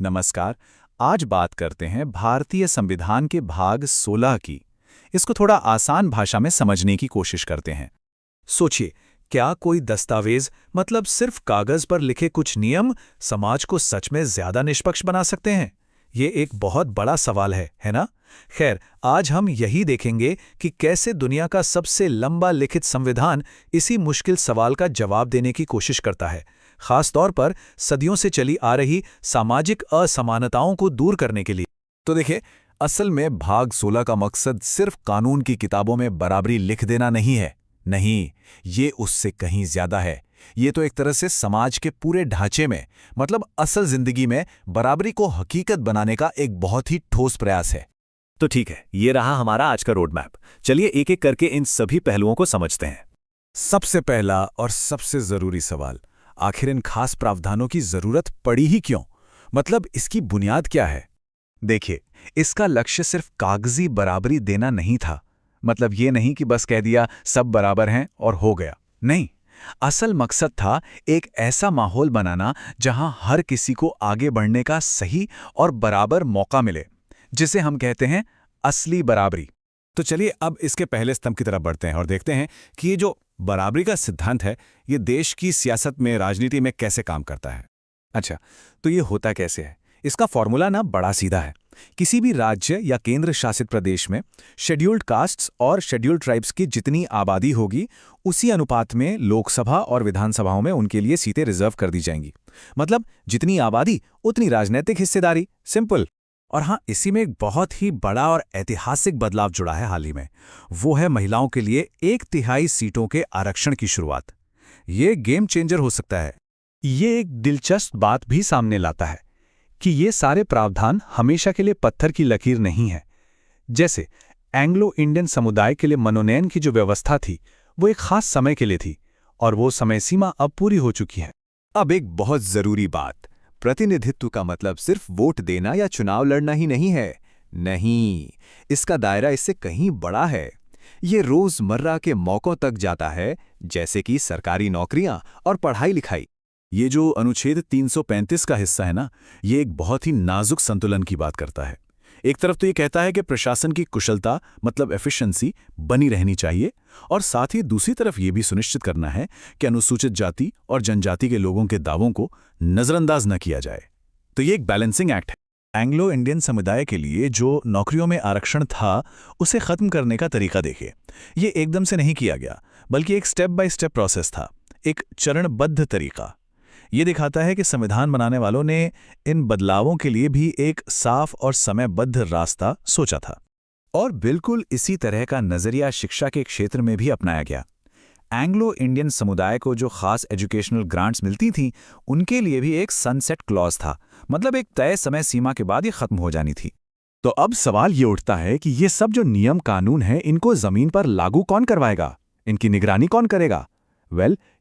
नमस्कार। आज बात करते हैं भारतीय संविधान के भाग 16 की। इसको थोड़ा आसान भाषा में समझने की कोशिश करते हैं। सोचिए, क्या कोई दस्तावेज मतलब सिर्फ कागज पर लिखे कुछ नियम समाज को सच में ज्यादा निष्पक्ष बना सकते हैं? ये एक बहुत बड़ा सवाल है ना? खैर, आज हम यही देखेंगे कि कैसे दुनिया का सबसे लंबा लिखित संविधान इसी मुश्किल सवाल का जवाब देने की कोशिश करता है, खास तौर पर सदियों से चली आ रही सामाजिक असमानताओं को दूर करने के लिए। तो देखिए, असल में भाग 16 का मकसद सिर्फ कानून की किताबों में बराबरी लिख देना नहीं है। नहीं, ये उससे कहीं ज्यादा है। ये तो एक तरह से समाज के पूरे ढांचे में, मतलब असल जिंदगी में बराबरी को हकीकत बनाने का एक बहुत ही ठोस प्रयास है। तो ठीक है, ये रहा हमारा आज का रोड मैप। चलिए एक एक करके इन सभी पहलुओं को समझते हैं। सबसे पहला और सबसे जरूरी सवाल, आखिर इन खास प्रावधानों की जरूरत पड़ी ही क्यों? मतलब इसकी बुनियाद क्या है? देखिए, इसका लक्ष्य सिर्फ कागजी बराबरी देना नहीं था। मतलब ये नहीं कि बस कह दिया सब बराबर हैं और हो गया। नहीं, असल मकसद था एक ऐसा माहौल बनाना जहां हर किसी को आगे बढ़ने का सही और बराबर मौका मिले, जिसे हम कहते हैं असली बराबरी। तो चलिए अब इसके पहले स्तंभ की तरफ बढ़ते हैं और देखते हैं कि ये जो बराबरी का सिद्धांत है, ये देश की सियासत में, राजनीति में कैसे काम करता है। अच्छा, तो ये होता कैसे है? इसका फॉर्मूला ना बड़ा सीधा है। किसी भी राज्य या केंद्र शासित प्रदेश में शेड्यूल्ड कास्ट्स और शेड्यूल्ड ट्राइब्स की जितनी आबादी होगी, उसी अनुपात में लोकसभा और विधानसभाओं में उनके लिए सीटें रिजर्व कर दी जाएंगी। मतलब जितनी आबादी उतनी राजनीतिक हिस्सेदारी। सिंपल। और हाँ, इसी में एक बहुत ही बड़ा और ऐतिहासिक बदलाव जुड़ा है हाल ही में। वो है महिलाओं के लिए 1/3 सीटों के आरक्षण की शुरुआत। ये गेम चेंजर हो सकता है। ये एक दिलचस्प बात भी सामने लाता है कि ये सारे प्रावधान हमेशा के लिए पत्थर की लकीर नहीं है। जैसे एंग्लो इंडियन समुदाय के लिए मनोनयन की जो व्यवस्था थी, वो एक खास समय के लिए थी और वो समय सीमा अब पूरी हो चुकी है। अब एक बहुत जरूरी बात, प्रतिनिधित्व का मतलब सिर्फ वोट देना या चुनाव लड़ना ही नहीं है। नहीं, इसका दायरा इससे कहीं बड़ा है। ये रोजमर्रा के मौकों तक जाता है, जैसे कि सरकारी नौकरियां और पढ़ाई लिखाई। ये जो अनुच्छेद 335 का हिस्सा है ना, ये एक बहुत ही नाजुक संतुलन की बात करता है। एक तरफ तो ये कहता है कि प्रशासन की कुशलता मतलब एफिशिएंसी बनी रहनी चाहिए, और साथ ही दूसरी तरफ ये भी सुनिश्चित करना है कि अनुसूचित जाति और जनजाति के लोगों के दावों को नजरअंदाज न किया जाए। तो ये एक बैलेंसिंग एक्ट है। एंग्लो इंडियन समुदाय के लिए जो नौकरियों में आरक्षण था, उसे खत्म करने का तरीका देखिए। ये एकदम से नहीं किया गया, बल्कि एक स्टेप बाय स्टेप प्रोसेस था, एक चरणबद्ध तरीका। ये दिखाता है कि संविधान बनाने वालों ने इन बदलावों के लिए भी एक साफ और समयबद्ध रास्ता सोचा था। और बिल्कुल इसी तरह का नजरिया शिक्षा के क्षेत्र में भी अपनाया गया। एंग्लो इंडियन समुदाय को जो खास एजुकेशनल ग्रांट्स मिलती थीं, उनके लिए भी एक सनसेट क्लॉज था। मतलब एक तय समय सीमा के बाद ये खत्म हो जानी थी। तो अब सवाल ये उठता है कि ये सब जो नियम कानून हैं, इनको जमीन पर लागू कौन करवाएगा? इनकी निगरानी कौन करेगा?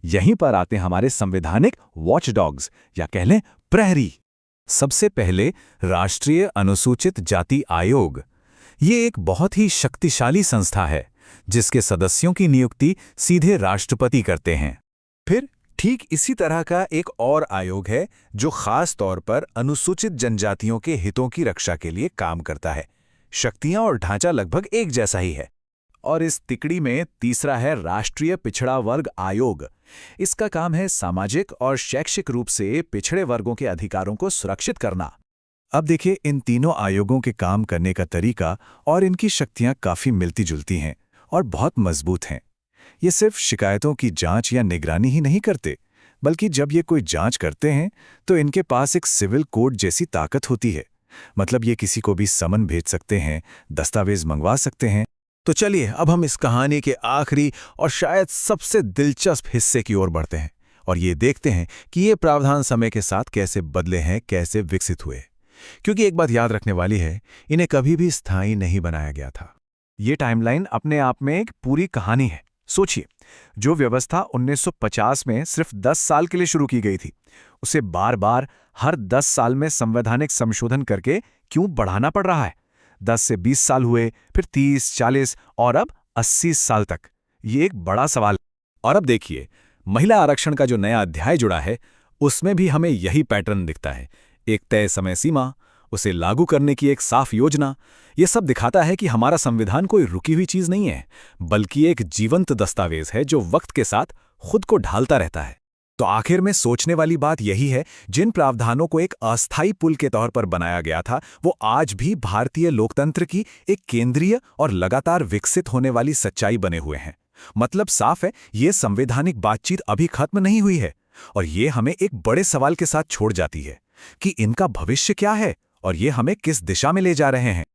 यहीं पर आते हैं हमारे संवैधानिक वॉचडॉग्स, या कह लें प्रहरी। सबसे पहले राष्ट्रीय अनुसूचित जाति आयोग। ये एक बहुत ही शक्तिशाली संस्था है, जिसके सदस्यों की नियुक्ति सीधे राष्ट्रपति करते हैं। फिर ठीक इसी तरह का एक और आयोग है जो खास तौर पर अनुसूचित जनजातियों के हितों की रक्षा के लिए काम करता है। शक्तियां और ढांचा लगभग एक जैसा ही है। और इस तिकड़ी में तीसरा है राष्ट्रीय पिछड़ा वर्ग आयोग। इसका काम है सामाजिक और शैक्षिक रूप से पिछड़े वर्गों के अधिकारों को सुरक्षित करना। अब देखिए, इन तीनों आयोगों के काम करने का तरीका और इनकी शक्तियां काफी मिलती जुलती हैं और बहुत मजबूत हैं। ये सिर्फ शिकायतों की जांच या निगरानी ही नहीं करते, बल्कि जब ये कोई जांच करते हैं तो इनके पास एक सिविल कोड जैसी ताकत होती है। मतलब ये किसी को भी समन भेज सकते हैं, दस्तावेज मंगवा सकते हैं। तो चलिए अब हम इस कहानी के आखिरी और शायद सबसे दिलचस्प हिस्से की ओर बढ़ते हैं और ये देखते हैं कि ये प्रावधान समय के साथ कैसे बदले हैं, कैसे विकसित हुए। क्योंकि एक बात याद रखने वाली है, इन्हें कभी भी स्थायी नहीं बनाया गया था। ये टाइमलाइन अपने आप में एक पूरी कहानी है। सोचिए, जो व्यवस्था 1950 में सिर्फ 10 साल के लिए शुरू की गई थी, उसे बार बार हर 10 साल में संवैधानिक संशोधन करके क्यों बढ़ाना पड़ रहा है? 10 से 20 साल हुए, फिर 30, 40 और अब 80 साल तक। ये एक बड़ा सवाल। और अब देखिए, महिला आरक्षण का जो नया अध्याय जुड़ा है, उसमें भी हमें यही पैटर्न दिखता है। एक तय समय सीमा, उसे लागू करने की एक साफ योजना, ये सब दिखाता है कि हमारा संविधान कोई रुकी हुई चीज नहीं है, बल्कि एक जीवंत दस्तावेज है जो वक्त के साथ खुद को ढालता रहता है। तो आखिर में सोचने वाली बात यही है, जिन प्रावधानों को एक अस्थायी पुल के तौर पर बनाया गया था, वो आज भी भारतीय लोकतंत्र की एक केंद्रीय और लगातार विकसित होने वाली सच्चाई बने हुए हैं। मतलब साफ है, ये संवैधानिक बातचीत अभी खत्म नहीं हुई है, और ये हमें एक बड़े सवाल के साथ छोड़ जाती है कि इनका भविष्य क्या है और ये हमें किस दिशा में ले जा रहे हैं।